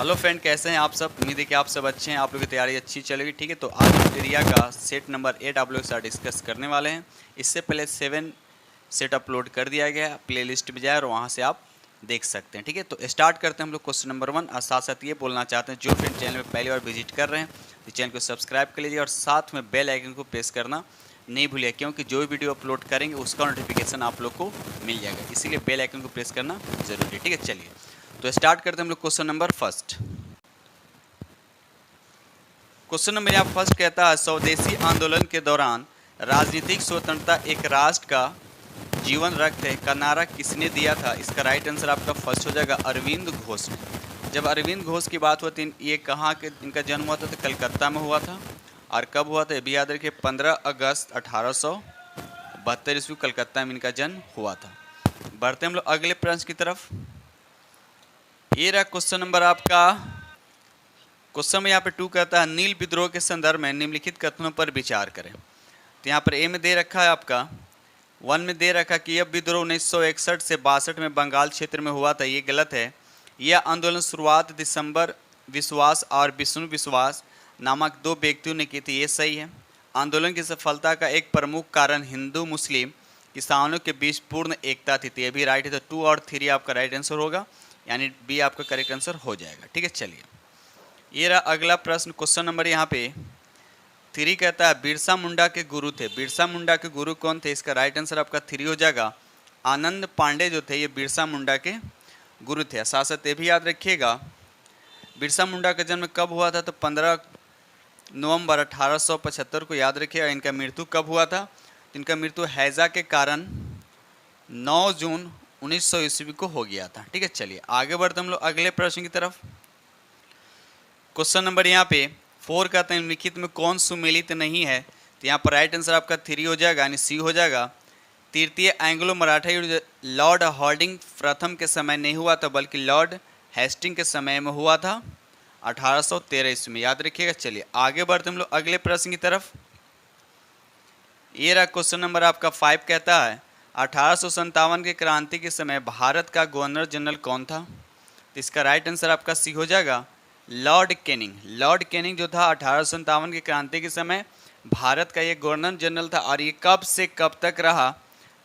Hello friend, कैसे हैं आप सब। उम्मीद है कि आप सब अच्छे हैं, आप लोगों की तैयारी अच्छी चलेगी। ठीक है, तो आज हम एरिया का सेट नंबर 8 आप लोग के साथ डिस्कस करने वाले हैं। इससे पहले 7 सेट अपलोड कर दिया गया है, प्ले लिस्ट में जाए और वहाँ से आप देख सकते हैं। ठीक है, तो स्टार्ट करते हैं हम लोग क्वेश्चन नंबर 1। और साथ साथ ये बोलना चाहते हैं जो फ्रेंड चैनल में पहली बार विजिट कर रहे हैं तो चैनल को सब्सक्राइब कर लीजिए और साथ में बेल आइकन को प्रेस करना नहीं भूलिए, क्योंकि जो भी वीडियो अपलोड करेंगे उसका नोटिफिकेशन आप लोग को मिल जाएगा, इसीलिए बेल आइकन को प्रेस करना जरूरी है। ठीक है, चलिए तो स्टार्ट करते हैं हम लोग question number first. Question number यहाँ फर्स्ट कहता है, स्वदेशी आंदोलन के दौरान राजनीतिक स्वतंत्रता एक राष्ट्र का जीवन रक्त है का नारा किसने दिया था। इसका राइट आंसर आपका फर्स्ट हो जाएगा अरविंद घोष ने। जब अरविंद घोष की बात होती, ये कहाँ के इनका जन्म हुआ था, तो कलकत्ता में हुआ था। और कब हुआ था ये भी याद रखिए, 15 अगस्त 1872 ईस्वी कलकत्ता में इनका जन्म हुआ था। बढ़ते हम लोग अगले प्रश्न की तरफ। ये रहा क्वेश्चन नंबर आपका। क्वेश्चन में यहाँ पे 2 कहता है, नील विद्रोह के संदर्भ में निम्नलिखित कथनों पर विचार करें। तो यहाँ पर ए में दे रखा है आपका 1 में दे रखा कि यह विद्रोह 1961 से 62 में बंगाल क्षेत्र में हुआ था, ये गलत है। यह आंदोलन शुरुआत दिसंबर विश्वास और विष्णु विश्वास नामक 2 व्यक्तियों ने की थी, ये सही है। आंदोलन की सफलता का एक प्रमुख कारण हिंदू मुस्लिम किसानों के बीच पूर्ण एकता थी, तो ये भी राइट है। तो 2 और 3 आपका राइट आंसर होगा, यानी बी आपका करेक्ट आंसर हो जाएगा। ठीक है, चलिए ये रहा अगला प्रश्न। क्वेश्चन नंबर यहाँ पे 3 कहता है, बिरसा मुंडा के गुरु थे। बिरसा मुंडा के गुरु कौन थे। इसका राइट आंसर आपका 3 हो जाएगा। आनंद पांडे जो थे ये बिरसा मुंडा के गुरु थे। साथ साथ ये भी याद रखिएगा, बिरसा मुंडा का जन्म कब हुआ था, तो 15 नवंबर 1875 को याद रखिएगा। इनका मृत्यु कब हुआ था, तो इनका मृत्यु हैजा के कारण 9 जून 1900 ईस्वी को हो गया था। ठीक है, चलिए आगे बढ़ते हम लोग अगले प्रश्न की तरफ। क्वेश्चन नंबर यहाँ पे 4 कहते हैं, निम्नलिखित में कौन सुमेलित नहीं है। तो यहाँ पर राइट आंसर आपका 3 हो जाएगा, यानी सी हो जाएगा। तृतीय एंग्लो मराठा युद्ध लॉर्ड हार्डिंग प्रथम के समय नहीं हुआ था, बल्कि लॉर्ड हेस्टिंग के समय में हुआ था 1813 ईस्वी में, याद रखिएगा। चलिए आगे बढ़ते हम लोग अगले प्रश्न की तरफ। ये रहा क्वेश्चन नंबर आपका 5 कहता है, 1857 के क्रांति के समय भारत का गवर्नर जनरल कौन था। तो इसका राइट आंसर आपका सी हो जाएगा, लॉर्ड कैनिंग। लॉर्ड कैनिंग जो था 1857 की क्रांति के समय भारत का ये गवर्नर जनरल था। और ये कब से कब तक रहा,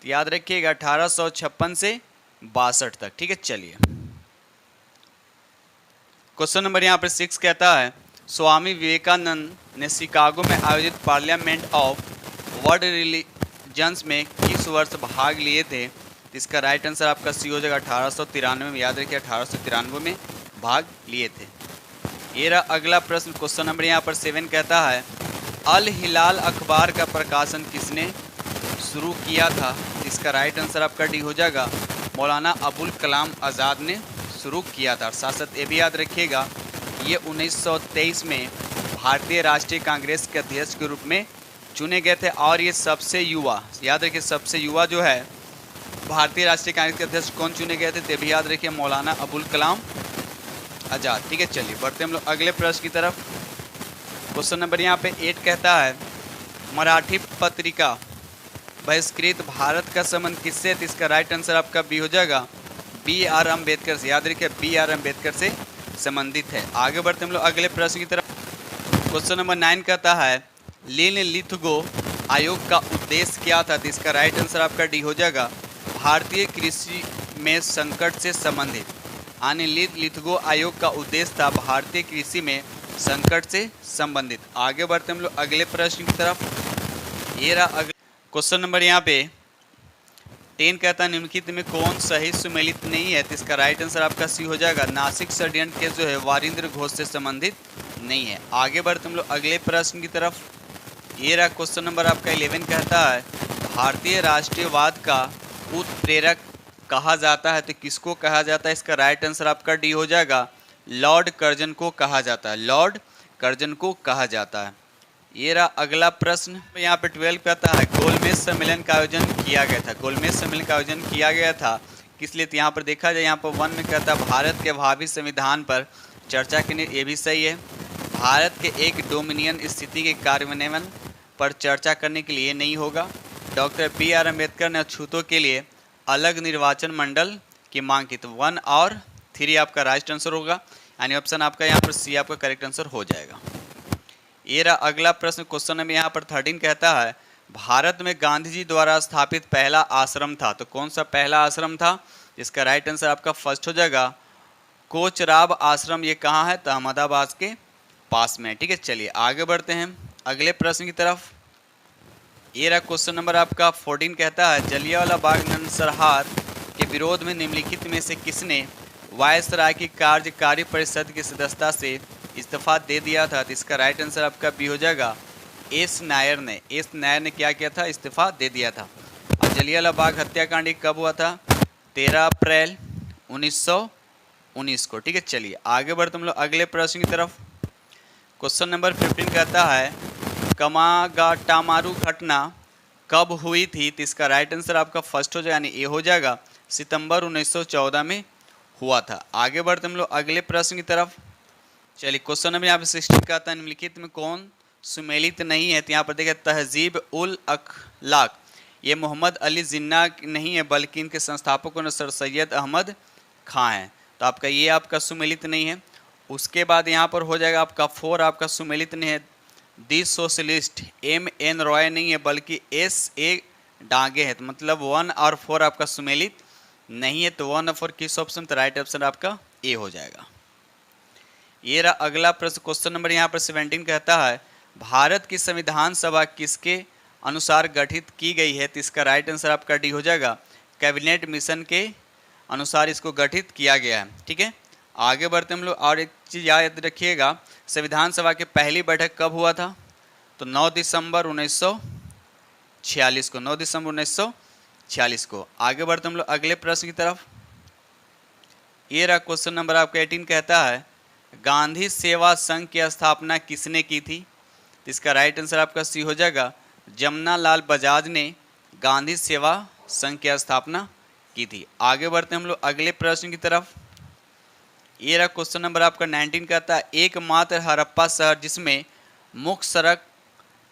तो याद रखिएगा 1856 से 62 तक। ठीक है, चलिए क्वेश्चन नंबर यहाँ पर 6 कहता है, स्वामी विवेकानंद ने शिकागो में आयोजित पार्लियामेंट ऑफ वर्ल्ड रिलीजन्स में किस वर्ष भाग लिए थे। तो इसका राइट आंसर आपका सी हो जाएगा 1893 में, याद रखिए 1893 में भाग लिए थे। ये रहा अगला प्रश्न। क्वेश्चन नंबर यहाँ पर 7 कहता है, अल हिलाल अखबार का प्रकाशन किसने शुरू किया था। इसका राइट आंसर आपका डी हो जाएगा, मौलाना अबुल कलाम आज़ाद ने शुरू किया था। और साथ साथ ये भी याद रखिएगा, ये 1923 में भारतीय राष्ट्रीय कांग्रेस के अध्यक्ष के रूप में चुने गए थे। और ये सबसे युवा, याद रखिए सबसे युवा जो है भारतीय राष्ट्रीय कांग्रेस के अध्यक्ष कौन चुने गए थे, ते भी याद रखिए मौलाना अबुल कलाम आजाद। ठीक है, चलिए बढ़ते हम लोग अगले प्रश्न की तरफ। क्वेश्चन नंबर यहाँ पे 8 कहता है, मराठी पत्रिका बहिष्कृत भारत का संबंध किससे। तो इसका राइट आंसर आपका बी हो जाएगा, BR अम्बेडकर से, याद रखिए BR अम्बेडकर से संबंधित है। आगे बढ़ते हम लोग अगले प्रश्न की तरफ। क्वेश्चन नंबर 9 कहता है, लिथगो आयोग का उद्देश्य क्या था। तो इसका राइट आंसर आपका डी हो जाएगा, भारतीय कृषि में संकट से संबंधित। यानी लिथगो आयोग का उद्देश्य था भारतीय कृषि में संकट से संबंधित। आगे बढ़ते हम लोग अगले प्रश्न की तरफ। ये रहा अगले क्वेश्चन नंबर यहाँ पे 10 कहता है, निम्नलिखित में कौन सही सुमेलित नहीं है। तो इसका राइट आंसर आपका सी हो जाएगा, नासिक षड्यंत्र केस जो है वारिंद्र घोष से संबंधित नहीं है। आगे बढ़ते हम लोग अगले प्रश्न की तरफ। ये रहा क्वेश्चन नंबर आपका 11 कहता है, भारतीय राष्ट्रीयवाद का उत्प्रेरक कहा जाता है। तो किसको कहा जाता है। इसका राइट आंसर आपका डी हो जाएगा, लॉर्ड कर्जन को कहा जाता है, लॉर्ड कर्जन को कहा जाता है। ये रहा अगला प्रश्न। यहाँ पे 12 कहता है, गोलमेज सम्मेलन का आयोजन किया गया था। गोलमेज सम्मेलन का आयोजन किया गया था किस लिए। तो यहाँ पर देखा जाए, यहाँ पर 1 में कहता है, भारत के भावी संविधान पर चर्चा के लिए, ये भी सही है। भारत के एक डोमिनियन स्थिति के कार्यान्वयन पर चर्चा करने के लिए नहीं होगा। डॉक्टर BR अम्बेडकर ने अछूतों के लिए अलग निर्वाचन मंडल की मांग की। तो 1 और 3 आपका राइट आंसर होगा। यानी ऑप्शन आपका यहाँ पर सी आपका करेक्ट आंसर हो जाएगा। ये रहा अगला प्रश्न, क्वेश्चन नंबर यहाँ पर 13 कहता है भारत में गांधी जी द्वारा स्थापित पहला आश्रम था, तो कौन सा पहला आश्रम था? इसका राइट आंसर आपका फर्स्ट हो जाएगा कोचराब आश्रम। ये कहाँ है? तो अहमदाबाद के पास में। ठीक है, चलिए आगे बढ़ते हैं अगले प्रश्न की तरफ। ये रहा क्वेश्चन नंबर आपका 14 कहता है जलियांवाला बाग नरसंहार के विरोध में निम्नलिखित में से किसने वायसराय की कार्यकारी परिषद की सदस्यता से इस्तीफा दे दिया था? तो इसका राइट आंसर आपका बी हो जाएगा एस नायर ने। एस नायर ने क्या किया था? इस्तीफा दे दिया था। अब जलियांवाला बाग हत्याकांड कब हुआ था? 13 अप्रैल 1919 को। ठीक है, चलिए आगे बढ़ते हम लोग अगले प्रश्न की तरफ। क्वेश्चन नंबर 15 कहता है कमागाटामारू घटना कब हुई थी? तो इसका राइट आंसर आपका फर्स्ट हो जाएगा, यानी ए हो जाएगा सितंबर 1914 में हुआ था। आगे बढ़ते हम लोग अगले प्रश्न की तरफ। चलिए क्वेश्चन नंबर यहाँ पे 16 कहता है निम्नलिखित में कौन सुमेलित नहीं है? तो यहाँ पर देखिए तहजीब उल अखलाक, ये मोहम्मद अली जिन्ना नहीं है बल्कि इनके संस्थापकों ने सर सैयद अहमद खां हैं, तो आपका ये आपका सुमेलित नहीं है। उसके बाद यहाँ पर हो जाएगा आपका 4 आपका सुमेलित नहीं है दी सोशलिस्ट, M.N. रॉय नहीं है बल्कि S.A. डांगे है, तो मतलब 1 और 4 आपका सुमेलित नहीं है। तो 1 और 4 किस ऑप्शन? तो राइट ऑप्शन आपका ए हो जाएगा। ये रहा अगला प्रश्न, क्वेश्चन नंबर यहाँ पर 17 कहता है भारत की संविधान सभा किसके अनुसार गठित की गई है? तो इसका राइट आंसर आपका डी हो जाएगा कैबिनेट मिशन के अनुसार इसको गठित किया गया है। ठीक है, आगे बढ़ते हम लोग। और एक चीज़ याद रखिएगा, संविधान सभा की पहली बैठक कब हुआ था? तो 9 दिसंबर 1946 को। 9 दिसंबर 1946 को। आगे बढ़ते हम लोग अगले प्रश्न की तरफ। ये रहा क्वेश्चन नंबर आपका 18 कहता है गांधी सेवा संघ की स्थापना किसने की थी? तो इसका राइट आंसर आपका सी हो जाएगा जमुना लाल बजाज ने गांधी सेवा संघ की स्थापना की थी। आगे बढ़ते हम लोग अगले प्रश्न की तरफ। ये रहा क्वेश्चन नंबर आपका 19 कहता है एकमात्र हड़प्पा शहर जिसमें मुख्य सड़क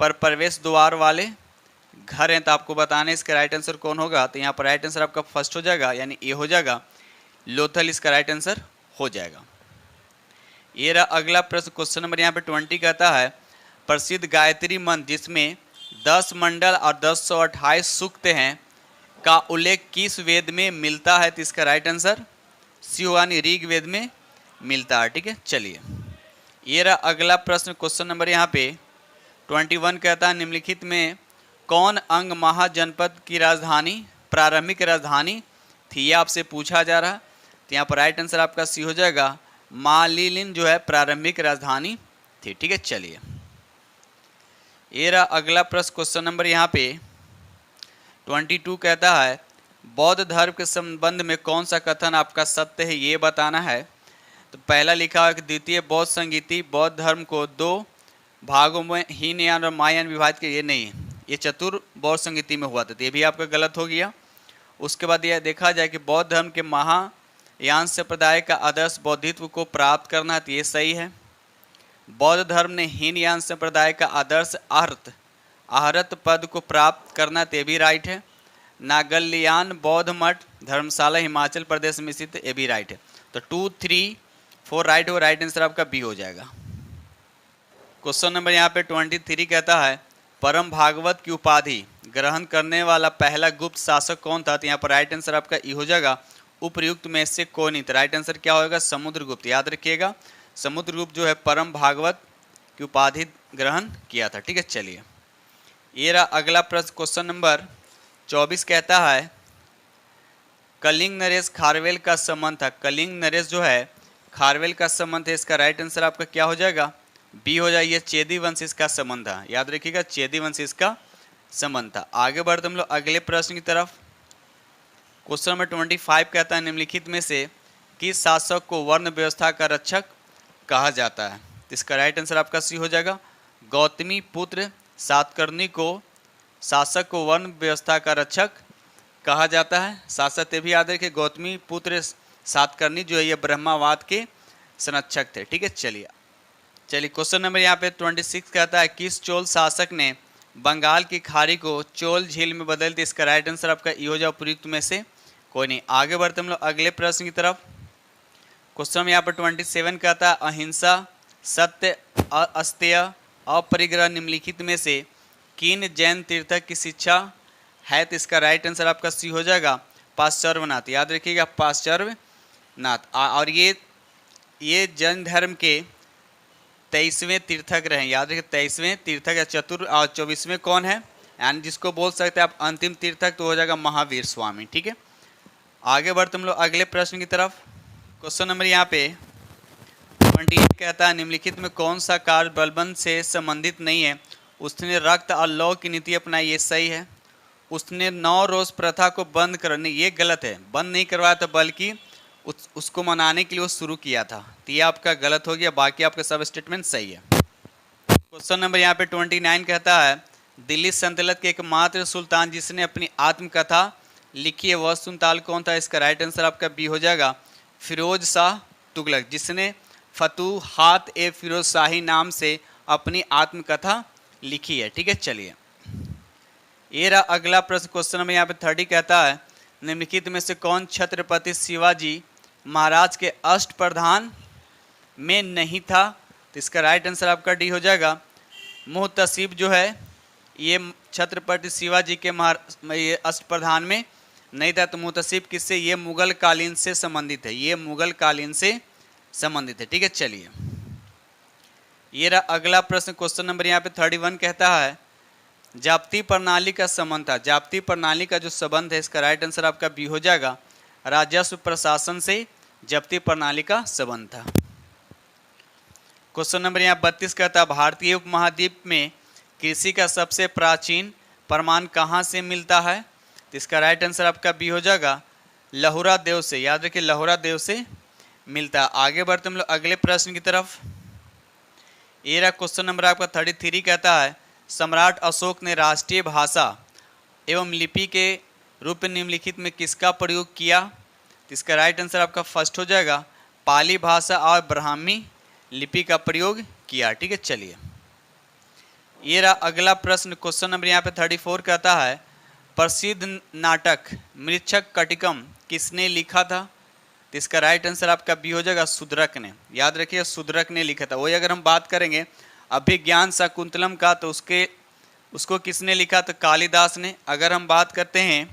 पर प्रवेश द्वार वाले घर हैं, तो आपको बताना है इसका राइट आंसर कौन होगा? तो यहाँ पर राइट आंसर आपका फर्स्ट हो जाएगा, यानी ए हो जाएगा लोथल, इसका राइट आंसर हो जाएगा। ये रहा अगला प्रश्न, क्वेश्चन नंबर यहाँ पे 20 कहता है प्रसिद्ध गायत्री मंत्र जिसमें 10 मंडल और 1028 सूक्त हैं का उल्लेख किस वेद में मिलता है? तो इसका राइट आंसर सी होगा, यानी ऋग वेद में मिलता है। ठीक है, चलिए ये रहा अगला प्रश्न, क्वेश्चन नंबर यहाँ पे 21 कहता है निम्नलिखित में कौन अंग महाजनपद की राजधानी प्रारंभिक राजधानी थी? ये आपसे पूछा जा रहा है, तो यहाँ पर राइट आंसर आपका सी हो जाएगा मालिलिन जो है प्रारंभिक राजधानी थी। ठीक है, चलिए ये रहा अगला प्रश्न, क्वेश्चन नंबर यहाँ पे 22 कहता है बौद्ध धर्म के संबंध में कौन सा कथन आपका सत्य है? ये बताना है। तो पहला लिखा है कि द्वितीय बौद्ध संगीति बौद्ध धर्म को 2 भागों में हीनयान और महायान विभाजित किया, ये नहीं, ये चतुर बौद्ध संगीति में हुआ था, तो ये भी आपका गलत हो गया। उसके बाद यह देखा जाए कि बौद्ध धर्म के महायान संप्रदाय का आदर्श बौद्धित्व को प्राप्त करना, तो ये सही है। बौद्ध धर्म ने हीनयान संप्रदाय का आदर्श आहरत पद को प्राप्त करना, तो ये भी राइट है। नागल्यान बौद्ध मठ धर्मशाला हिमाचल प्रदेश में स्थित, ये भी राइट है। तो 2, 3, 4 राइट हो, राइट आंसर आपका बी हो जाएगा। क्वेश्चन नंबर यहाँ पे 23 कहता है परम भागवत की उपाधि ग्रहण करने वाला पहला गुप्त शासक कौन था? तो यहाँ पर राइट आंसर आपका ई हो जाएगा उपयुक्त में से कोई नहीं, तो राइट आंसर क्या होगा? समुद्रगुप्त। याद रखिएगा समुद्रगुप्त जो है परम भागवत की उपाधि ग्रहण किया था। ठीक है, चलिए ये रहा अगला प्रश्न, क्वेश्चन नंबर 24 कहता है कलिंग नरेश खारवेल का संबंध था। कलिंग नरेश जो है खारवेल का संबंध है, इसका राइट आंसर आपका क्या हो जाएगा? बी हो जाएगा, ये चेदी वंश इसका संबंध था। याद रखिएगा चेदी वंश इसका संबंध था। आगे बढ़ते हम लोग अगले प्रश्न की तरफ। क्वेश्चन नंबर 25 कहता है निम्नलिखित में से किस शासक को वर्ण व्यवस्था का रक्षक कहा जाता है? तो इसका राइट आंसर आपका सी हो जाएगा गौतमी पुत्र सातकर्णी को शासक को वर्ण व्यवस्था का रक्षक कहा जाता है। शासक ये भी याद रखिए गौतमी पुत्र सातकर्णी जो है ये ब्रह्मावाद के संरक्षक थे। ठीक है, चलिए क्वेश्चन नंबर यहाँ पे 26 कहता है किस चोल शासक ने बंगाल की खाड़ी को चोल झील में बदल दी? इसका राइट आंसर आपका ई हो जाए उपयुक्त में से कोई नहीं। आगे बढ़ते हम लोग अगले प्रश्न की तरफ। क्वेश्चन नंबर यहाँ पर 27 कहता है अहिंसा, सत्य, अस्तेय, अपरिग्रह निम्नलिखित में से किन जैन तीर्थक की शिक्षा है? तो इसका राइट आंसर आपका सी हो जाएगा पाश्चर्वनाथ। याद रखिएगा पाश्चर्वनाथ। और ये जैन धर्म के 23वें तीर्थक रहे। याद रखिए 23वें तीर्थक या चतुर और 24वें कौन है? यानी जिसको बोल सकते हैं आप अंतिम तीर्थक तो हो जाएगा महावीर स्वामी। ठीक है, आगे बढ़ते हम लोग अगले प्रश्न की तरफ। क्वेश्चन नंबर यहाँ पे 28 कहता है निम्नलिखित में कौन सा कार्य बलबंद से संबंधित नहीं है? उसने रक्त और लौ की नीति अपनाई, ये सही है। उसने 9 रोज प्रथा को बंद करने, ये गलत है, बंद नहीं करवाया था बल्कि उसको मनाने के लिए वो शुरू किया था, तो ये आपका गलत हो गया। बाकी आपका सब स्टेटमेंट सही है। क्वेश्चन नंबर यहाँ पे 29 कहता है दिल्ली सल्तनत के एकमात्र सुल्तान जिसने अपनी आत्मकथा लिखी है वह सुल्तान कौन था? इसका राइट आंसर आपका बी हो जाएगा फिरोज शाह तुगलक, जिसने फतूहात ए फिरोज शाही नाम से अपनी आत्मकथा लिखी है। ठीक है, चलिए ये रहा अगला प्रश्न। क्वेश्चन नंबर यहाँ पे 30 कहता है निम्नलिखित में से कौन छत्रपति शिवाजी महाराज के अष्टप्रधान में नहीं था? तो इसका राइट आंसर आपका डी हो जाएगा मुहतसिब जो है ये छत्रपति शिवाजी के ये अष्टप्रधान में नहीं था। तो मुहतसिब किससे? ये मुगल कालीन से संबंधित है, ये मुगल कालीन से संबंधित है। ठीक है, चलिए ये रहा अगला प्रश्न। क्वेश्चन नंबर यहाँ पे 31 कहता है जाप्ती प्रणाली का संबंध था। जाप्ती प्रणाली का जो संबंध है इसका राइट आंसर आपका बी हो जाएगा राजस्व प्रशासन से जप्ती प्रणाली का संबंध था। क्वेश्चन नंबर यहाँ 32 कहता है भारतीय उपमहाद्वीप में कृषि का सबसे प्राचीन प्रमाण कहाँ से मिलता है? तो इसका राइट आंसर आपका बी हो जाएगा लहुरा देव से। याद रखिए लहुरा देव से मिलता है। आगे बढ़ते हम लोग अगले प्रश्न की तरफ। ये रहा क्वेश्चन नंबर आपका 33 कहता है सम्राट अशोक ने राष्ट्रीय भाषा एवं लिपि के रूप में निम्नलिखित में किसका प्रयोग किया? तो इसका राइट आंसर आपका फर्स्ट हो जाएगा पाली भाषा और ब्राह्मी लिपि का प्रयोग किया। ठीक है, चलिए ये रहा अगला प्रश्न। क्वेश्चन नंबर यहाँ पे 34 कहता है प्रसिद्ध नाटक मृच्छक कटिकम किसने लिखा था? तो इसका राइट आंसर आपका बी हो जाएगा शूद्रक ने। याद रखिए शूद्रक ने लिखा था। वही अगर हम बात करेंगे अभिज्ञान शाकुंतलम का तो उसको किसने लिखा? तो कालिदास ने। अगर हम बात करते हैं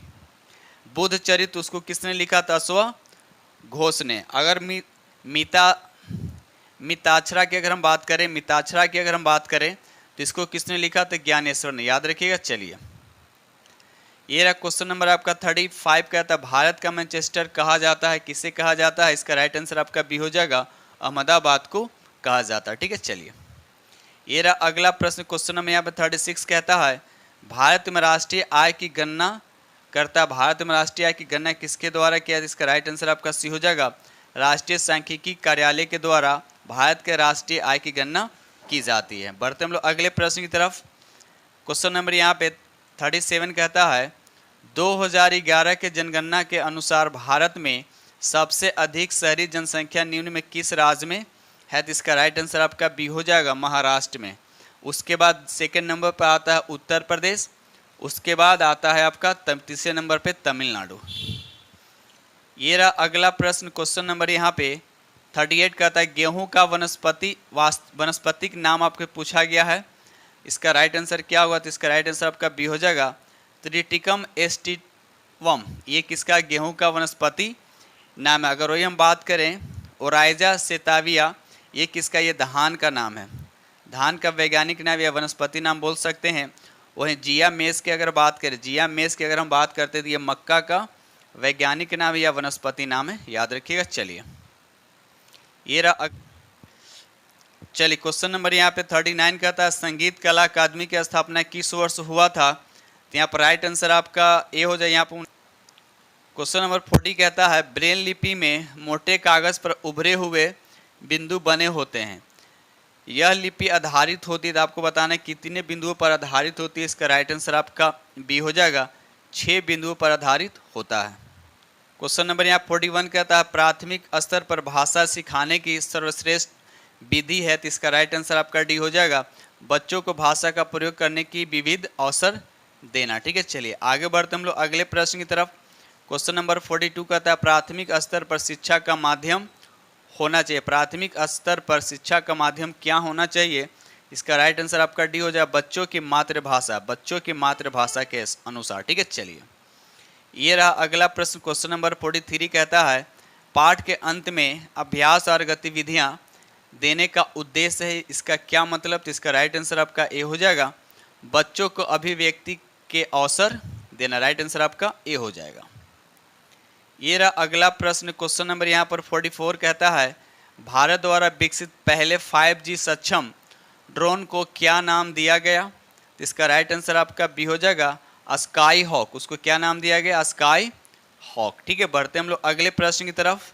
बुद्ध चरित्र उसको किसने लिखा था? अश्वघोष ने। अगर मिताक्षरा की अगर हम बात करें तो इसको किसने लिखा? तो ज्ञानेश्वर ने। याद रखिएगा। चलिए ये रहा क्वेश्चन नंबर आपका 35 कहता है भारत का मैनचेस्टर कहा जाता है, किसे कहा जाता है? इसका राइट आंसर आपका बी हो जाएगा अहमदाबाद को कहा जाता है। ठीक है, चलिए ये रहा अगला प्रश्न। क्वेश्चन नंबर यहाँ पे 36 कहता है भारत में राष्ट्रीय आय की गणना भारत में राष्ट्रीय आय की गणना किसके द्वारा किया? इसका राइट आंसर आपका सी हो जाएगा राष्ट्रीय सांख्यिकी कार्यालय के द्वारा भारत के राष्ट्रीय आय की गणना की जाती है। बढ़ते हम लोग अगले प्रश्न की तरफ। क्वेश्चन नंबर यहाँ पे 37 कहता है 2011 के जनगणना के अनुसार भारत में सबसे अधिक शहरी जनसंख्या निम्न में किस राज्य में है? तो इसका राइट आंसर आपका बी हो जाएगा महाराष्ट्र में। उसके बाद सेकंड नंबर पर आता है उत्तर प्रदेश, उसके बाद आता है आपका तीसरे नंबर पे तमिलनाडु। ये रहा अगला प्रश्न। क्वेश्चन नंबर यहाँ पे 38 कहता है गेहूं का वनस्पतिक नाम आपको पूछा गया है, इसका राइट आंसर क्या होगा? तो इसका राइट आंसर आपका बी हो जाएगा त्रिटिकम एस्टिवम। ये किसका? गेहूं का वनस्पति नाम है। अगर वही हम बात करें ओराइजा सेताविया, ये किसका? ये धान का नाम है। धान का वैज्ञानिक नाम या वनस्पति नाम बोल सकते हैं। वहीं जिया मेस की अगर बात करें हम बात करते हैं तो ये मक्का का वैज्ञानिक नाम या वनस्पति नाम है। याद रखिएगा। चलिए ये रहा चलिए क्वेश्चन नंबर यहाँ पे 39 कहता है संगीत कला अकादमी की स्थापना किस वर्ष हुआ था? तो यहाँ पर राइट आंसर आपका ए हो जाए। यहाँ पर क्वेश्चन नंबर 40 कहता है ब्रेल लिपि में मोटे कागज पर उभरे हुए बिंदु बने होते हैं, यह लिपि आधारित होती है। तो आपको बताना है कितने बिंदुओं पर आधारित होती है? इसका राइट आंसर आपका बी हो जाएगा 6 बिंदुओं पर आधारित होता है। क्वेश्चन नंबर यहाँ 41 कहता है प्राथमिक स्तर पर भाषा सिखाने की सर्वश्रेष्ठ विधि है। तो इसका राइट आंसर आपका डी हो जाएगा बच्चों को भाषा का प्रयोग करने की विविध अवसर देना। ठीक है, चलिए आगे बढ़ते हम लोग अगले प्रश्न की तरफ। क्वेश्चन नंबर 42 कहता है प्राथमिक स्तर पर शिक्षा का माध्यम होना चाहिए? प्राथमिक स्तर पर शिक्षा का माध्यम क्या होना चाहिए? इसका राइट आंसर आपका डी हो जाए, बच्चों की मातृभाषा, बच्चों की मातृभाषा के अनुसार। ठीक है, चलिए ये रहा अगला प्रश्न। क्वेश्चन नंबर 43 कहता है पाठ के अंत में अभ्यास और गतिविधियां देने का उद्देश्य है, इसका क्या मतलब? तो इसका राइट आंसर आपका ए हो जाएगा, बच्चों को अभिव्यक्ति के अवसर देना। राइट आंसर आपका ए हो जाएगा। ये रहा अगला प्रश्न। क्वेश्चन नंबर यहाँ पर 44 कहता है भारत द्वारा विकसित पहले 5G सक्षम ड्रोन को क्या नाम दिया गया? तो इसका राइट आंसर आपका बी हो जाएगा, स्काई हॉक। उसको क्या नाम दिया गया? Sky hawk. ठीक है, बढ़ते हम लोग अगले प्रश्न की तरफ।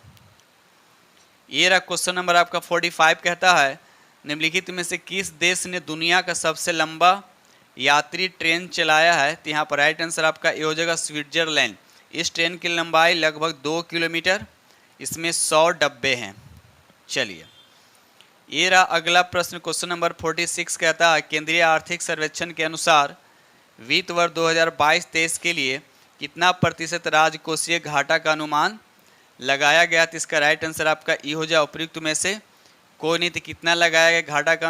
ये रहा क्वेश्चन नंबर आपका 45 कहता है निम्नलिखित में से किस देश ने दुनिया का सबसे लंबा यात्री ट्रेन चलाया है? तो यहाँ पर राइट आंसर आपका ए हो जाएगा, स्विट्जरलैंड। इस ट्रेन की लंबाई लगभग 2 किलोमीटर, इसमें 100 डब्बे हैं। चलिए ये रहा अगला प्रश्न। क्वेश्चन नंबर 46 कहता है केंद्रीय आर्थिक सर्वेक्षण के अनुसार वित्त वर्ष 2022-23 के लिए कितना प्रतिशत राजकोषीय घाटा का अनुमान लगाया गया? तो इसका राइट आंसर आपका ई हो जाए, उपयुक्त में से कोई नहीं। तो कितना लगाया गया घाटा का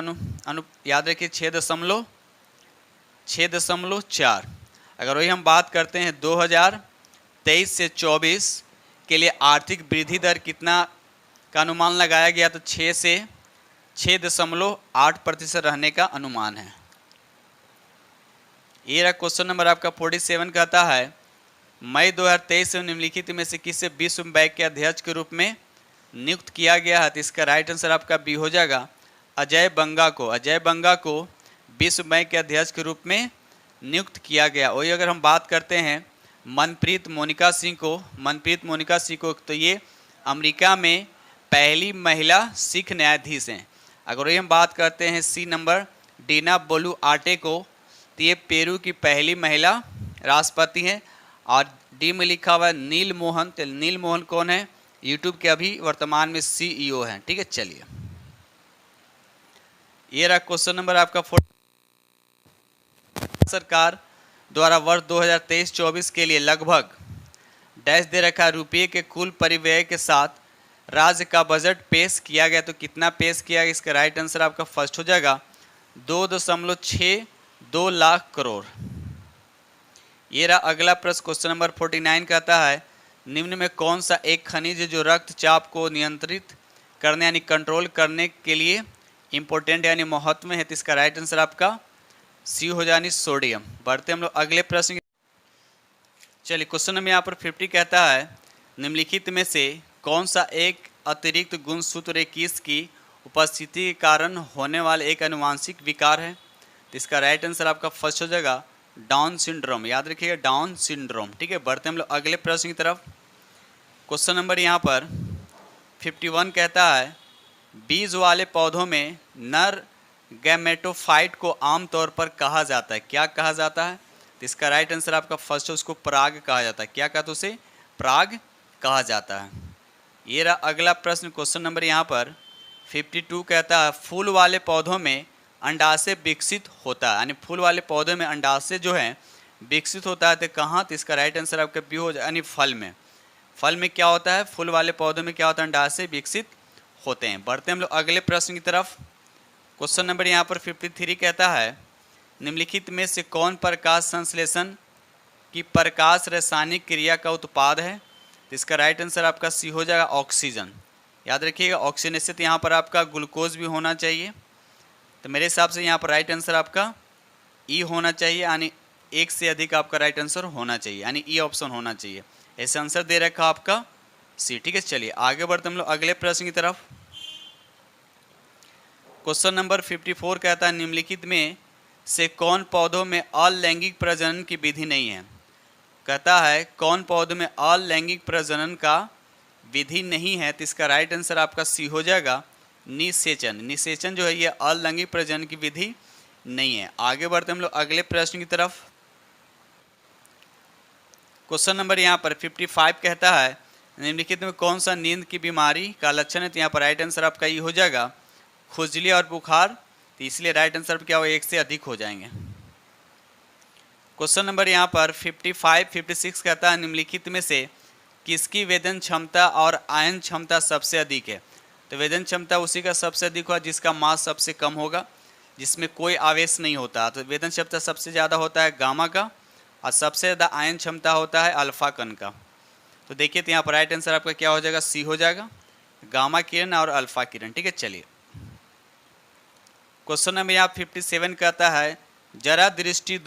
याद रखिए 6.4। अगर वही हम बात करते हैं 2023 से 24 के लिए आर्थिक वृद्धि दर कितना का अनुमान लगाया गया? तो 6 से 6.8% रहने का अनुमान है। ये रहा क्वेश्चन नंबर आपका 47 कहता है मई 2023 में निम्नलिखित में से किसे विश्व बैंक के अध्यक्ष के रूप में नियुक्त किया गया है? तो इसका राइट आंसर आपका बी हो जाएगा, अजय बंगा को। अजय बंगा को विश्व बैंक के अध्यक्ष के रूप में नियुक्त किया गया। वही अगर हम बात करते हैं मनप्रीत मोनिका सिंह को, तो ये अमेरिका में पहली महिला सिख न्यायाधीश हैं। अगर वही हम बात करते हैं सी नंबर डीना बोलुआर्टे को, तो ये पेरू की पहली महिला राष्ट्रपति हैं। और डी में लिखा हुआ है नील मोहन। तो नील मोहन कौन है? यूट्यूब के अभी वर्तमान में CEO हैं। ठीक है, चलिए ये रहा क्वेश्चन नंबर आपका 4। सरकार द्वारा वर्ष 2023-24 के लिए लगभग डैश दे रखा रुपये के कुल परिव्यय के साथ राज्य का बजट पेश किया गया। तो कितना पेश किया गया? इसका राइट आंसर आपका फर्स्ट हो जाएगा, 2.62 लाख करोड़। ये रहा अगला प्रश्न। क्वेश्चन नंबर 49 कहता है निम्न में कौन सा एक खनिज जो रक्तचाप को नियंत्रित करने यानी कंट्रोल करने के लिए इंपॉर्टेंट यानी महत्व में है? तो इसका राइट आंसर आपका सी हो जानी सोडियम। बढ़ते हम लोग अगले प्रश्न। चलिए क्वेश्चन नंबर यहाँ पर 50 कहता है निम्नलिखित में से कौन सा एक अतिरिक्त गुणसूत्र 21 की उपस्थिति के कारण होने वाले एक आनुवांशिक विकार है? तो इसका राइट आंसर आपका फर्स्ट हो जाएगा, डाउन सिंड्रोम। याद रखिएगा, डाउन सिंड्रोम। ठीक है, बढ़ते हम लोग अगले प्रश्न की तरफ। क्वेश्चन नंबर यहाँ पर 51 कहता है बीज वाले पौधों में नर गैमेटोफाइट को आमतौर पर कहा जाता है, क्या कहा जाता है? तो इसका राइट आंसर आपका फर्स्ट है, उसको पराग कहा जाता है। क्या कहते उसे? पराग कहा जाता है। ये रहा अगला प्रश्न। क्वेश्चन नंबर यहाँ पर 52 कहता है फूल वाले पौधों में अंडाशय विकसित होता है, यानी फूल वाले पौधों में अंडाशय जो है विकसित होता है। तो कहाँ? तो इसका राइट आंसर आपका बी हो जाए, यानी फल में। फल में क्या होता है? फूल वाले पौधों में क्या होता है? अंडाशय विकसित होते हैं। बढ़ते हम लोग अगले प्रश्न की तरफ। क्वेश्चन नंबर यहाँ पर 53 कहता है निम्नलिखित में से कौन प्रकाश संश्लेषण की प्रकाश रासायनिक क्रिया का उत्पाद है? तो इसका राइट आंसर आपका सी हो जाएगा, ऑक्सीजन। याद रखिएगा, ऑक्सीजन से तो यहाँ पर आपका ग्लूकोज भी होना चाहिए। तो मेरे हिसाब से यहाँ पर राइट आंसर आपका ई होना चाहिए, यानी एक से अधिक आपका राइट आंसर होना चाहिए, यानी ई ऑप्शन होना चाहिए। ऐसे आंसर दे रखा आपका सी। ठीक है, चलिए आगे बढ़ते हम लोग अगले प्रश्न की तरफ। क्वेश्चन नंबर 54 कहता है निम्नलिखित में से कौन पौधों में अलैंगिक प्रजनन की विधि नहीं है? कहता है कौन पौधों में अलैंगिक प्रजनन का विधि नहीं है? तो इसका राइट आंसर आपका सी हो जाएगा, निषेचन। निषेचन जो है ये अलैंगिक प्रजनन की विधि नहीं है। आगे बढ़ते हम लोग अगले प्रश्न की तरफ। क्वेश्चन नंबर यहाँ पर 55 कहता है निम्नलिखित में कौन सा नींद की बीमारी का लक्षण है? तो यहाँ पर राइट आंसर आपका ये हो जाएगा, खुजली और बुखार। तो इसलिए राइट आंसर क्या होगा, एक से अधिक हो जाएंगे। क्वेश्चन नंबर यहाँ पर 56 कहता है निम्नलिखित में से किसकी वेदन क्षमता और आयन क्षमता सबसे अधिक है? तो वेदन क्षमता उसी का सबसे अधिक होगा जिसका मास सबसे कम होगा, जिसमें कोई आवेश नहीं होता। तो वेदन क्षमता सबसे ज़्यादा होता है गामा का, और सबसे ज़्यादा आयन क्षमता होता है अल्फा कण का। तो देखिए तो यहाँ पर राइट आंसर आपका क्या हो जाएगा, सी हो जाएगा, गामा किरण और अल्फा किरण। ठीक है, चलिए क्वेश्चन नंबर यहाँ 57 कहता है जरा दृष्टि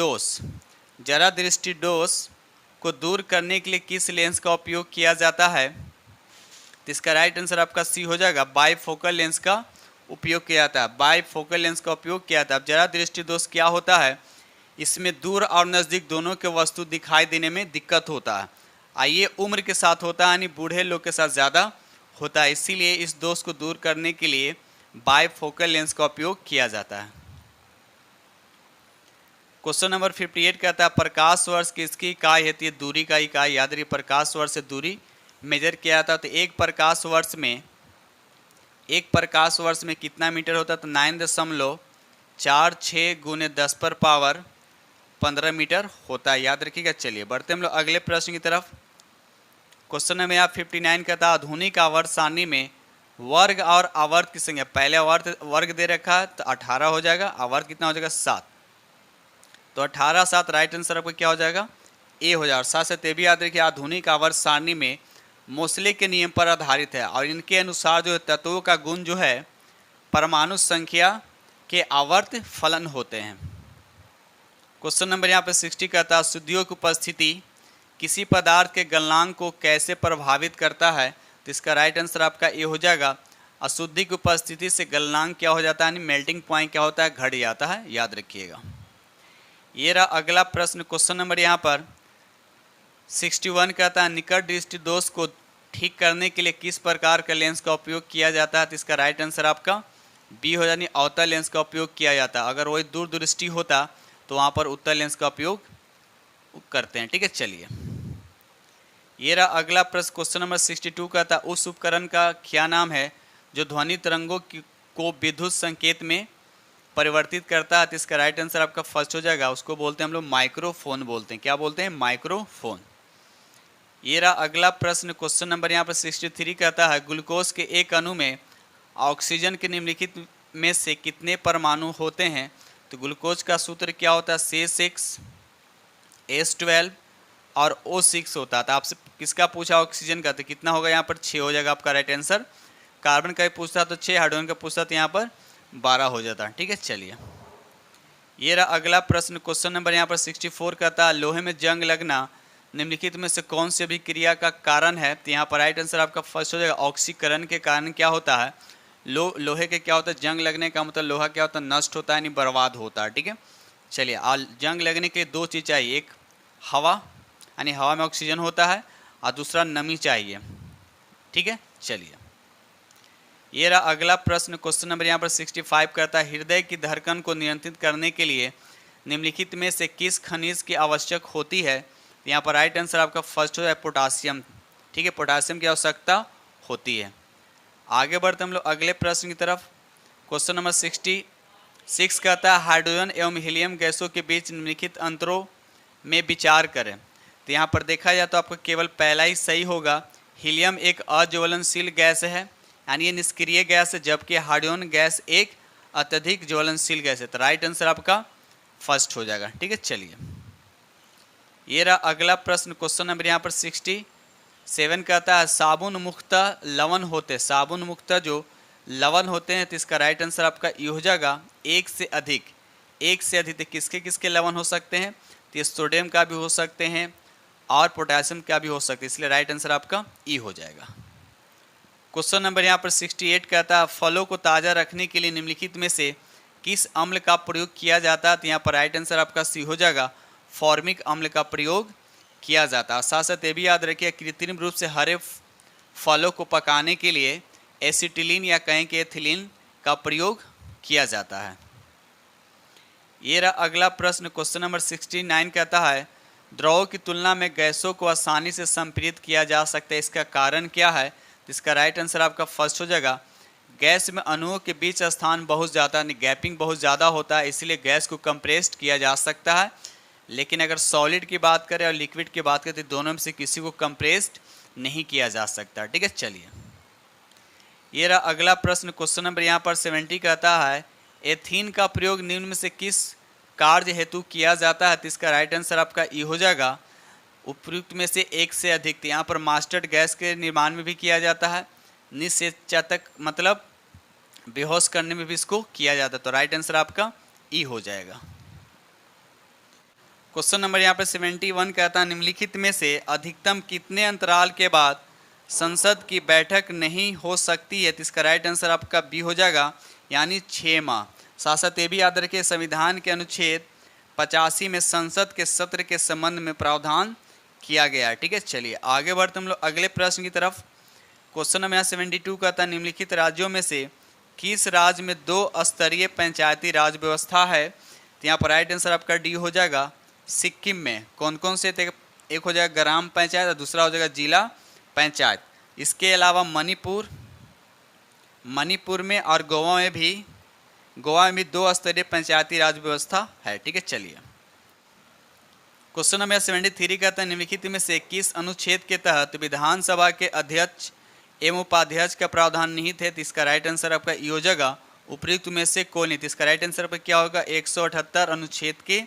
दोष को दूर करने के लिए किस लेंस का उपयोग किया जाता है। तो इसका राइट आंसर आपका सी हो जाएगा, बाइफोकल लेंस का उपयोग किया जाता है। बाइफोकल लेंस का उपयोग किया जाता है। अब जरा दृष्टि दोष क्या होता है, इसमें दूर और नज़दीक दोनों के वस्तु दिखाई देने में दिक्कत होता है। आइए उम्र के साथ होता है, यानी बूढ़े लोग के साथ ज़्यादा होता है, इसीलिए इस दोष को दूर करने के लिए बाइफोकल लेंस का उपयोग किया जाता है। क्वेश्चन नंबर 58 कहता है प्रकाश वर्ष किसकी इकाई होती है, दूरी का इकाई। याद रखिए प्रकाश वर्ष से दूरी मेजर किया जाता है। तो एक प्रकाश वर्ष में कितना मीटर होता है, तो 9.46 गुने 10 पर पावर 15 मीटर होता है, याद रखिएगा। चलिए बढ़ते हम लोग अगले प्रश्न की तरफ। क्वेश्चन नंबर यहाँ 59 कहता है आधुनिक आवर्त सारणी में वर्ग और आवर्त की संख्या, पहले आवर्त वर्ग दे रखा है तो 18 हो जाएगा, आवर्त कितना हो जाएगा 7, तो 18 7 राइट आंसर आपका क्या हो जाएगा, ए हो जाएगा। साथ साथ ये भी याद रखिए आधुनिक आवर्त सारणी में मोसले के नियम पर आधारित है और इनके अनुसार जो तत्वों का गुण जो है परमाणु संख्या के आवर्त फलन होते हैं। क्वेश्चन नंबर यहाँ पे 60 कहता है अशुद्धियों की उपस्थिति किसी पदार्थ के गलनांक को कैसे प्रभावित करता है। तो इसका राइट आंसर आपका ए हो जाएगा, अशुद्धि की उपस्थिति से गलनांक क्या हो जाता है, यानी मेल्टिंग पॉइंट क्या होता है, घट जाता है, याद रखिएगा। ये रहा अगला प्रश्न। क्वेश्चन नंबर यहाँ पर 61 कहता है निकट दृष्टि दोष को ठीक करने के लिए किस प्रकार का लेंस का उपयोग किया जाता है। तो इसका राइट आंसर आपका बी हो, यानी अवतल लेंस का उपयोग किया जाता है। अगर वही दूर दृष्टि होता तो वहाँ पर उत्तल लेंस का उपयोग करते हैं। ठीक है, चलिए ये रहा अगला प्रश्न। क्वेश्चन नंबर 62 कहता है उस उपकरण का क्या नाम है जो ध्वनि तरंगों को विद्युत संकेत में परिवर्तित करता है। तो इसका राइट आंसर आपका फर्स्ट हो जाएगा, उसको बोलते हैं हम लोग माइक्रोफोन बोलते हैं। क्या बोलते हैं, माइक्रोफोन। ये रहा अगला प्रश्न। क्वेश्चन नंबर यहाँ पर 63 कहता है ग्लूकोज के एक अणु में ऑक्सीजन के निम्नलिखित में से कितने परमाणु होते हैं। तो ग्लूकोज का सूत्र क्या होता है, C6 H12 और O6 होता है। तो आपसे किसका पूछा ऑक्सीजन का, तो कितना होगा यहाँ पर 6 हो जाएगा आपका राइट आंसर। कार्बन का भी पूछता तो 6, हाइड्रोजन का पूछता तो यहाँ पर 12 हो जाता है। ठीक है, चलिए ये रहा अगला प्रश्न। क्वेश्चन नंबर यहाँ पर 64 कहता है लोहे में जंग लगना निम्नलिखित में से कौन सी अभिक्रिया का कारण है। तो यहाँ पर राइट आंसर आपका फर्स्ट हो जाएगा, ऑक्सीकरण के कारण क्या होता है, लोहे के क्या होता है, जंग लगने का मतलब लोहा क्या होता है, नष्ट होता है, यानी बर्बाद होता है। ठीक है, चलिए जंग लगने के लिए 2 चीज़ चाहिए, एक हवा यानी हवा में ऑक्सीजन होता है और दूसरा नमी चाहिए। ठीक है, चलिए ये रहा अगला प्रश्न। क्वेश्चन नंबर यहाँ पर 65 करता है हृदय की धड़कन को नियंत्रित करने के लिए निम्नलिखित में से किस खनिज की आवश्यक होती है। यहाँ पर राइट आंसर आपका फर्स्ट हो जाए पोटासियम। ठीक है, पोटासियम की आवश्यकता होती है। आगे बढ़ते हम लोग अगले प्रश्न की तरफ। क्वेश्चन नंबर 66 कहता है हाइड्रोजन एवं हीलियम गैसों के बीच निम्नलिखित अंतरों में विचार करें। तो यहाँ पर देखा जाए तो आपका केवल पहला ही सही होगा। हीलियम एक अज्वलनशील गैस है, यानी ये निष्क्रिय गैस है, जबकि हाइड्रोजन गैस एक अत्यधिक ज्वलनशील गैस है। तो राइट आंसर आपका फर्स्ट हो जाएगा। ठीक है, चलिए ये रहा अगला प्रश्न। क्वेश्चन नंबर यहाँ पर 67 कहता है साबुन मुक्तः लवण होते, साबुन मुक्तः जो लवण होते हैं। तो इसका राइट आंसर आपका ये हो जाएगा एक से अधिक। तो किसके किसके लवण हो सकते हैं, तो ये सोडियम का भी हो सकते हैं और पोटेशियम का भी हो सकते हैं, इसलिए राइट आंसर आपका ई हो जाएगा। क्वेश्चन नंबर यहाँ पर 68 कहता है फलों को ताज़ा रखने के लिए निम्नलिखित में से किस अम्ल का प्रयोग किया जाता है। तो यहाँ पर राइट आंसर आपका सी हो जाएगा, फॉर्मिक अम्ल का प्रयोग किया जाता है। साथ साथ ये भी याद रखिए कृत्रिम रूप से हरे फलों को पकाने के लिए एसिटिलीन या कहें कि एथिलीन का प्रयोग किया जाता है। ये रहा अगला प्रश्न। क्वेश्चन नंबर 69 कहता है द्रव की तुलना में गैसों को आसानी से संपीड़ित किया जा सकता है, इसका कारण क्या है। तो इसका राइट आंसर आपका फर्स्ट हो जाएगा, गैस में अणुओं के बीच स्थान बहुत ज़्यादा गैपिंग बहुत ज़्यादा होता है, इसलिए गैस को कंप्रेस्ड किया जा सकता है। लेकिन अगर सॉलिड की बात करें और लिक्विड की बात करें तो दोनों में से किसी को कंप्रेस्ड नहीं किया जा सकता। ठीक है, चलिए ये रहा अगला प्रश्न, क्वेश्चन नंबर यहाँ पर 70 कहता है एथीन का प्रयोग निम्न में से किस कार्य हेतु किया जाता है? तो इसका राइट आंसर आपका ई हो जाएगा उपयुक्त में से एक से अधिक। तो यहाँ पर मास्टर्ड गैस के निर्माण में भी किया जाता है, निश्चेतक मतलब बेहोश करने में भी इसको किया जाता है। तो राइट आंसर आपका ई हो जाएगा। क्वेश्चन नंबर यहाँ पर 71 कहता है निम्नलिखित में से अधिकतम कितने अंतराल के बाद संसद की बैठक नहीं हो सकती है? तो इसका राइट आंसर आपका बी हो जाएगा, यानी 6 माह। साथ साथ ये भी याद रखिए संविधान के अनुच्छेद 85 में संसद के सत्र के संबंध में प्रावधान किया गया है। ठीक है, चलिए आगे बढ़ते हम लोग अगले प्रश्न की तरफ। क्वेश्चन नंबर यहाँ 72 कहता है निम्नलिखित राज्यों में से किस राज्य में 2 स्तरीय पंचायती राज व्यवस्था है? तो यहाँ पर राइट आंसर आपका डी हो जाएगा सिक्किम में। कौन कौन से थे? एक हो जाएगा ग्राम पंचायत और दूसरा हो जाएगा जिला पंचायत। इसके अलावा मणिपुर में और गोवा में भी 2 स्तरीय पंचायती राज व्यवस्था है। ठीक है, चलिए क्वेश्चन नंबर 73 कहता है निम्नलिखित में से किस अनुच्छेद के तहत विधानसभा के अध्यक्ष एवं उपाध्यक्ष का प्रावधान निहित है? तो इसका राइट आंसर आपका ई हो जाएगा उपयुक्त में से कोई नहीं। तो इसका राइट आंसर पर क्या होगा? 178 अनुच्छेद के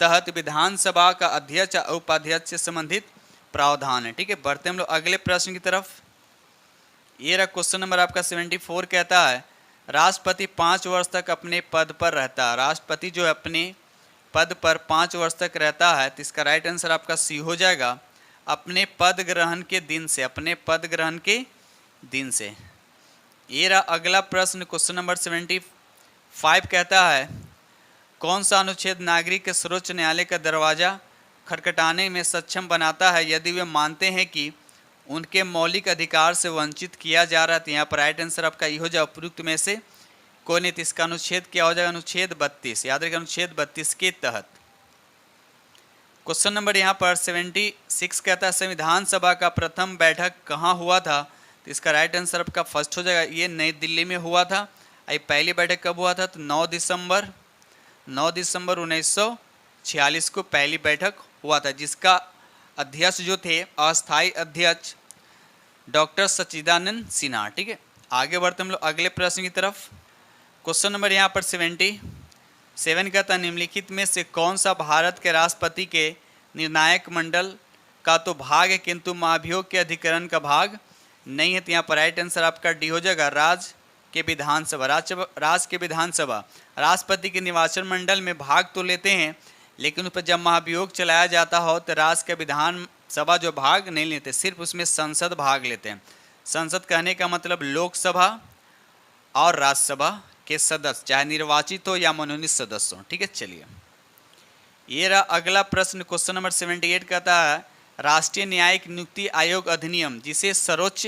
तहत विधानसभा का अध्यक्ष और उपाध्यक्ष से संबंधित प्रावधान है। ठीक है, बढ़ते हम लोग अगले प्रश्न की तरफ। ये रहा क्वेश्चन नंबर आपका 74 कहता है राष्ट्रपति 5 वर्ष तक अपने पद पर रहता है। राष्ट्रपति जो अपने पद पर 5 वर्ष तक रहता है, तो इसका राइट आंसर आपका सी हो जाएगा अपने पद ग्रहण के दिन से। अपने पद ग्रहण के दिन से। ये रहा अगला प्रश्न, क्वेश्चन नंबर 75 कहता है कौन सा अनुच्छेद नागरिक के सर्वोच्च न्यायालय का दरवाजा खटखटाने में सक्षम बनाता है यदि वे मानते हैं कि उनके मौलिक अधिकार से वंचित किया जा रहा है? तो यहाँ पर राइट आंसर आपका ये हो जाए उपयुक्त में से कोई नहीं। इसका अनुच्छेद क्या हो जाएगा? अनुच्छेद 32। याद रखिए अनुच्छेद 32 के तहत। क्वेश्चन नंबर यहाँ पर 76 कहता है संविधान सभा का प्रथम बैठक कहाँ हुआ था? तो इसका राइट आंसर आपका फर्स्ट हो जाएगा, ये नई दिल्ली में हुआ था। ये पहली बैठक कब हुआ था? तो 9 दिसंबर 1946 को पहली बैठक हुआ था, जिसका अध्यक्ष जो थे अस्थायी अध्यक्ष डॉक्टर सच्चिदानंद सिन्हा। ठीक है, आगे बढ़ते हम लोग अगले प्रश्न की तरफ। क्वेश्चन नंबर यहाँ पर 77 कहता है निम्नलिखित में से कौन सा भारत के राष्ट्रपति के निर्णायक मंडल का तो भाग है किंतु महाभियोग के अधिकरण का भाग नहीं है? तो यहाँ पर राइट आंसर आपका डी हो जाएगा राज्य के विधानसभा। राष्ट्रपति के निर्वाचन मंडल में भाग तो लेते हैं, लेकिन उस पर जब महाभियोग चलाया जाता हो तो राज्य के विधानसभा जो भाग नहीं लेते, सिर्फ उसमें संसद भाग लेते हैं। संसद कहने का मतलब लोकसभा और राज्यसभा के सदस्य, चाहे निर्वाचित हो या मनोनीत सदस्य हो। ठीक है, चलिए ये रहा अगला प्रश्न, क्वेश्चन नंबर 78 कहता है राष्ट्रीय न्यायिक नियुक्ति आयोग अधिनियम जिसे सर्वोच्च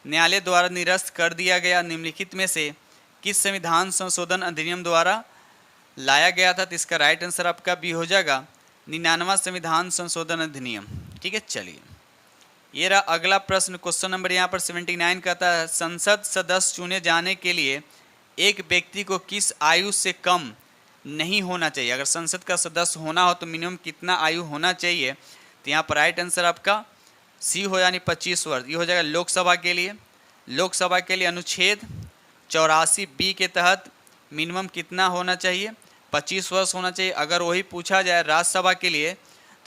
न्यायालय द्वारा निरस्त कर दिया गया निम्नलिखित में से किस संविधान संशोधन अधिनियम द्वारा लाया गया था? तो इसका राइट आंसर आपका बी हो जाएगा 99वां संविधान संशोधन अधिनियम। ठीक है, चलिए ये रहा अगला प्रश्न, क्वेश्चन नंबर यहाँ पर 79 कहता है संसद सदस्य चुने जाने के लिए एक व्यक्ति को किस आयु से कम नहीं होना चाहिए? अगर संसद का सदस्य होना हो तो मिनिमम कितना आयु होना चाहिए? तो यहाँ पर राइट आंसर आपका सी हो यानी 25 वर्ष। ये हो जाएगा लोकसभा के लिए। लोकसभा के लिए अनुच्छेद 84 बी के तहत मिनिमम कितना होना चाहिए? 25 वर्ष होना चाहिए। अगर वही पूछा जाए राज्यसभा के लिए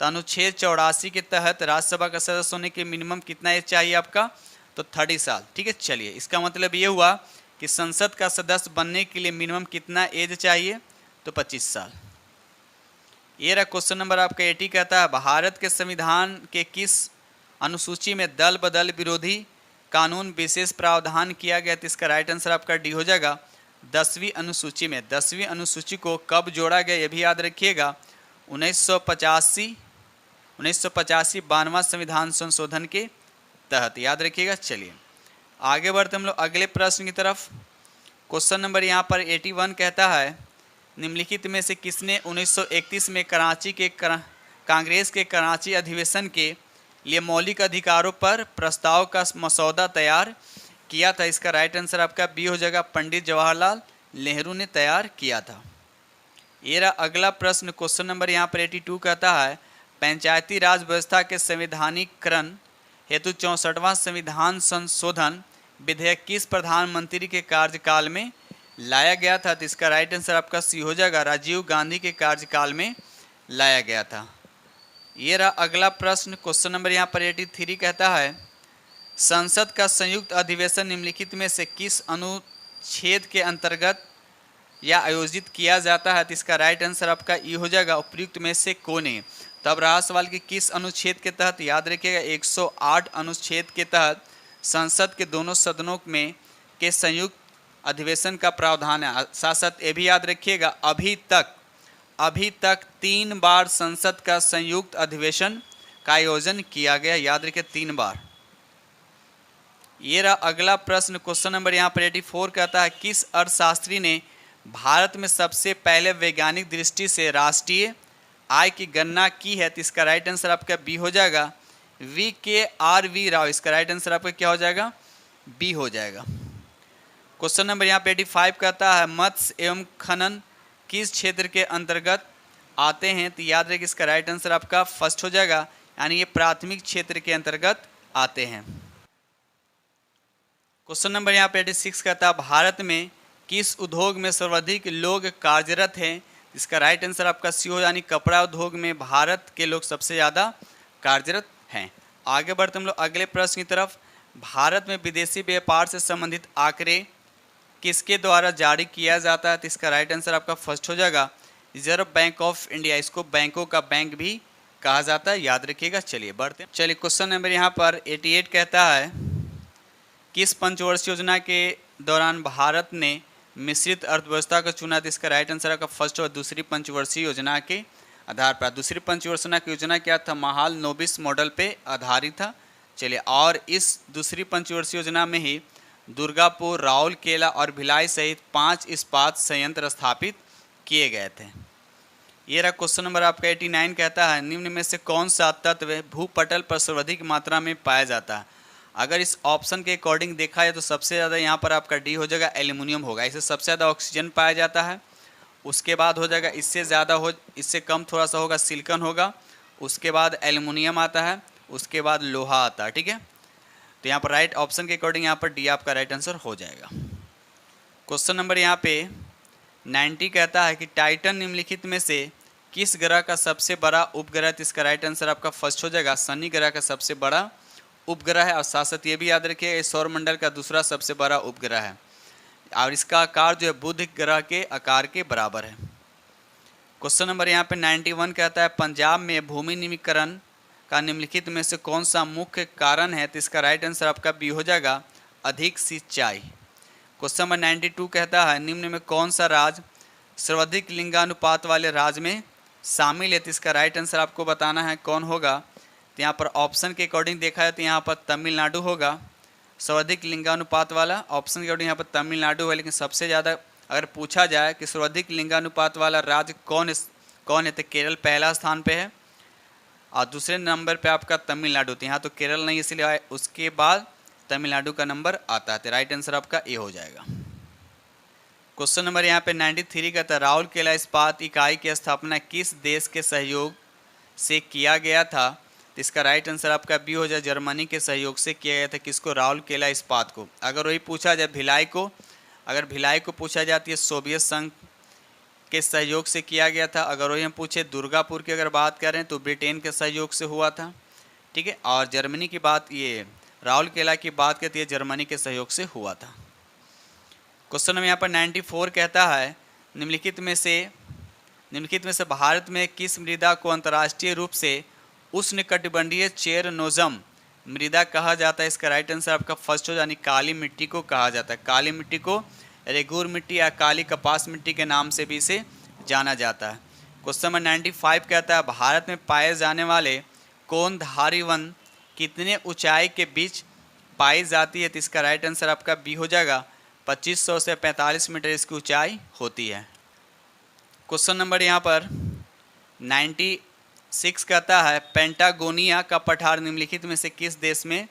तो अनुच्छेद 84 के तहत राज्यसभा का सदस्य होने के मिनिमम कितना एज चाहिए आपका? तो 30 साल। ठीक है, चलिए इसका मतलब ये हुआ कि संसद का सदस्य बनने के लिए मिनिमम कितना एज चाहिए? तो 25 साल। ये रहा क्वेश्चन नंबर आपका 80 कहता है भारत के संविधान के किस अनुसूची में दल बदल विरोधी कानून विशेष प्रावधान किया गया? तो इसका राइट आंसर आपका डी हो जाएगा 10वीं अनुसूची में। 10वीं अनुसूची को कब जोड़ा गया ये भी याद रखिएगा, 1985 92वां संविधान संशोधन के तहत, याद रखिएगा। चलिए आगे बढ़ते हम लोग अगले प्रश्न की तरफ। क्वेश्चन नंबर यहाँ पर 81 कहता है निम्नलिखित में से किसने 1931 में कराची के कांग्रेस के कराची अधिवेशन के लिए मौलिक अधिकारों पर प्रस्ताव का मसौदा तैयार किया था? इसका राइट आंसर आपका बी हो जाएगा, पंडित जवाहरलाल नेहरू ने तैयार किया था। ये रहा अगला प्रश्न, क्वेश्चन नंबर यहाँ पर 82 कहता है पंचायती राज व्यवस्था के संवैधानिकरण हेतु 64वां संविधान संशोधन विधेयक किस प्रधानमंत्री के कार्यकाल में लाया गया था? तो इसका राइट आंसर आपका सी हो जाएगा, राजीव गांधी के कार्यकाल में लाया गया था। ये रहा अगला प्रश्न, क्वेश्चन नंबर यहाँ पर 83 कहता है संसद का संयुक्त अधिवेशन निम्नलिखित में से किस अनुच्छेद के अंतर्गत या आयोजित किया जाता है? तो इसका राइट आंसर आपका ई हो जाएगा, उपयुक्त में से कौन है। तब रहा सवाल कि किस अनुच्छेद के तहत, याद रखिएगा 108 अनुच्छेद के तहत संसद के दोनों सदनों में के संयुक्त अधिवेशन का प्रावधान है। साथ साथ ये भी याद रखिएगा अभी तक 3 बार संसद का संयुक्त अधिवेशन का आयोजन किया गया, याद रखिए 3 बार। ये रहा अगला प्रश्न, क्वेश्चन नंबर यहाँ पर 84 कहता है किस अर्थशास्त्री ने भारत में सबसे पहले वैज्ञानिक दृष्टि से राष्ट्रीय आय की गणना की है? तो इसका राइट आंसर आपका बी हो जाएगा, VKRV राव। इसका राइट आंसर आपका क्या हो जाएगा? बी हो जाएगा। क्वेश्चन नंबर यहाँ पे 85 कहता है मत्स्य एवं खनन किस क्षेत्र के अंतर्गत आते हैं? तो याद रखिए इसका राइट आंसर आपका फर्स्ट हो जाएगा, यानी ये प्राथमिक क्षेत्र के अंतर्गत आते हैं। क्वेश्चन नंबर यहाँ पे 86 कहता है भारत में किस उद्योग में सर्वाधिक लोग कार्यरत हैं? इसका राइट आंसर आपका सी हो, यानी कपड़ा उद्योग में भारत के लोग सबसे ज़्यादा कार्यरत हैं। आगे बढ़ते हम लोग अगले प्रश्न की तरफ। भारत में विदेशी व्यापार से संबंधित आंकड़े किसके द्वारा जारी किया जाता है? तो इसका राइट आंसर आपका फर्स्ट हो जाएगा, रिजर्व बैंक ऑफ इंडिया। इसको बैंकों का बैंक भी कहा जाता है, याद रखिएगा। चलिए बढ़ते हैं। चलिए क्वेश्चन नंबर यहाँ पर 88 कहता है किस पंचवर्षीय योजना के दौरान भारत ने मिश्रित अर्थव्यवस्था को चुना? तो इसका राइट आंसर आपका फर्स्ट और दूसरी पंचवर्षीय योजना के आधार पर। दूसरी पंचवर्षीय की योजना क्या था? महाल नोबिस मॉडल पे आधारित था। चलिए, और इस दूसरी पंचवर्षीय योजना में ही दुर्गापुर, राउरकेला और भिलाई सहित 5 इस्पात संयंत्र स्थापित किए गए थे। ये रहा क्वेश्चन नंबर आपका 89 कहता है निम्न में से कौन सा तत्व भूपटल पर सर्वाधिक मात्रा में पाया जाता है? अगर इस ऑप्शन के अकॉर्डिंग देखा जाए तो सबसे ज़्यादा यहाँ पर आपका डी हो जाएगा, एल्युमिनियम होगा। इससे सबसे ज़्यादा ऑक्सीजन पाया जाता है। उसके बाद हो जाएगा इससे कम थोड़ा सा होगा सिलिकॉन होगा। उसके बाद एल्युमिनियम आता है, उसके बाद लोहा आता है। ठीक है, तो यहाँ पर राइट ऑप्शन के अकॉर्डिंग यहाँ पर डी आपका राइट आंसर हो जाएगा। क्वेश्चन नंबर यहाँ पे 90 कहता है कि टाइटन निम्नलिखित में से किस ग्रह का सबसे बड़ा उपग्रह? इसका राइट आंसर आपका फर्स्ट हो जाएगा, शनि ग्रह का सबसे बड़ा उपग्रह है। और साथ साथ ये भी याद रखिए सौरमंडल का दूसरा सबसे बड़ा उपग्रह है और इसका आकार जो है बुध ग्रह के आकार के बराबर है। क्वेश्चन नंबर यहाँ पे 91 कहता है पंजाब में भूमि निमीकरण का निम्नलिखित में से कौन सा मुख्य कारण है? तो इसका राइट आंसर आपका बी हो जाएगा, अधिक सिंचाई। क्वेश्चन नंबर 92 कहता है निम्न में कौन सा राज्य सर्वाधिक लिंगानुपात वाले राज्य में शामिल है? तो इसका राइट आंसर आपको बताना है कौन होगा। तो यहाँ पर ऑप्शन के अकॉर्डिंग देखा जाए तो यहाँ पर तमिलनाडु होगा सर्वाधिक लिंगानुपात वाला। ऑप्शन के अकॉर्डिंग यहाँ पर तमिलनाडु है, लेकिन सबसे ज़्यादा अगर पूछा जाए कि सर्वाधिक लिंगानुपात वाला राज्य कौन है तो केरल पहला स्थान पे है और दूसरे नंबर पे आपका तमिलनाडु। तो यहाँ तो केरल नहीं इसलिए उसके बाद तमिलनाडु का नंबर आता है। तो राइट आंसर आपका ए हो जाएगा। क्वेश्चन नंबर यहाँ पे 93 का था राउरकेला इस्पात इकाई की स्थापना किस देश के सहयोग से किया गया था? तो इसका राइट आंसर आपका बी हो जाए, जर्मनी के सहयोग से किया गया था। किसको? राउरकेला इस्पात को। अगर वही पूछा जाए भिलाई को पूछा जाती है सोवियत संघ के सहयोग से किया गया था। अगर वही हम पूछे दुर्गापुर की अगर बात करें तो ब्रिटेन के सहयोग से हुआ था। ठीक है, और जर्मनी की बात ये राउरकेला की बात करती है जर्मनी के सहयोग से हुआ था। क्वेश्चन नंबर यहाँ पर 94 कहता है निम्नलिखित में से भारत में किस मृदा को अंतर्राष्ट्रीय रूप से उष्णकटिबंधीय चेरनोजम मृदा कहा जाता है? इसका राइट आंसर आपका फर्स्ट हो, यानी काली मिट्टी को कहा जाता है। काली मिट्टी को रेगूर मिट्टी या काली कपास मिट्टी के नाम से भी इसे जाना जाता है। क्वेश्चन नंबर 95 कहता है भारत में पाए जाने वाले कोनधारी वन कितने ऊंचाई के बीच पाई जाती है? तो इसका राइट आंसर आपका बी हो जाएगा, 2500 से 45 मीटर इसकी ऊंचाई होती है। क्वेश्चन नंबर यहाँ पर 96 कहता है पेंटागोनिया का पठार निम्नलिखित में से किस देश में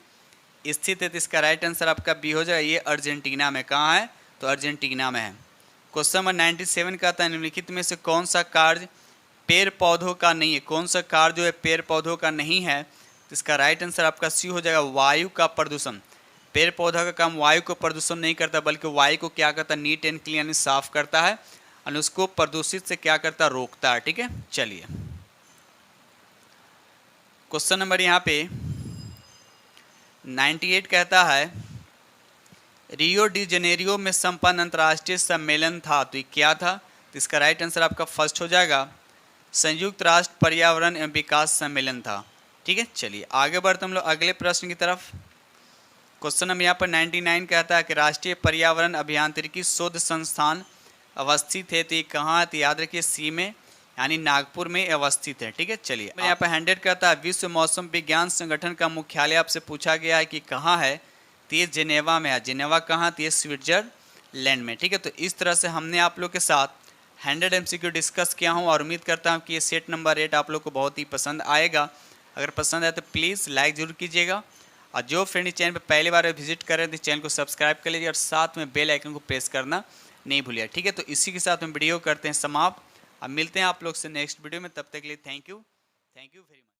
स्थित है? तो इसका राइट आंसर आपका बी हो जाएगा, ये अर्जेंटीना में। कहाँ है? तो अर्जेंटीना में है। क्वेश्चन नंबर 97 कहता है निम्नलिखित में से कौन सा कार्य पेड़ पौधों का नहीं है? कौन सा कार्य जो है पेड़ पौधों का नहीं है? तो इसका राइट आंसर आपका सी हो जाएगा, वायु का प्रदूषण। पेड़ पौधा का काम वायु को प्रदूषण नहीं करता, बल्कि वायु को क्या करता है, नीट एंड क्लीन यानी साफ करता है और उसको प्रदूषित से क्या करता है, रोकता है। ठीक है, चलिए क्वेश्चन नंबर यहाँ पे 98 कहता है रियो डी जेनेरियो में संपन्न अंतर्राष्ट्रीय सम्मेलन था, तो ये क्या था? तो इसका राइट आंसर आपका फर्स्ट हो जाएगा संयुक्त राष्ट्र पर्यावरण एवं विकास सम्मेलन था। ठीक है, चलिए आगे बढ़ते हम लोग अगले प्रश्न की तरफ। क्वेश्चन नंबर यहाँ पर 99 कहता है कि राष्ट्रीय पर्यावरण अभियांत्रिकी शोध संस्थान अवस्थित है, तो ये कहाँ है? तो याद रखिए सी में यानी नागपुर में अवस्थित है। ठीक है, चलिए यहाँ पर 100 कहता है विश्व मौसम विज्ञान संगठन का मुख्यालय आपसे पूछा गया है कि कहाँ है? तो ये जिनेवा में है। जिनेवा कहाँ? तो ये स्विट्जरलैंड में। ठीक है, तो इस तरह से हमने आप लोग के साथ 100 MCQ डिस्कस किया हूँ और उम्मीद करता हूँ कि ये सेट नंबर 8 आप लोग को बहुत ही पसंद आएगा। अगर पसंद आए तो प्लीज़ लाइक जरूर कीजिएगा और जो फ्रेंड इस चैनल पर पहली बार विजिट कर रहे हैं तो चैनल को सब्सक्राइब कर लीजिए और साथ में बेल आइकन को प्रेस करना नहीं भूलिए। ठीक है, तो इसी के साथ हम वीडियो करते हैं समाप्त। अब मिलते हैं आप लोग से नेक्स्ट वीडियो में, तब तक के लिए थैंक यू वेरी मच।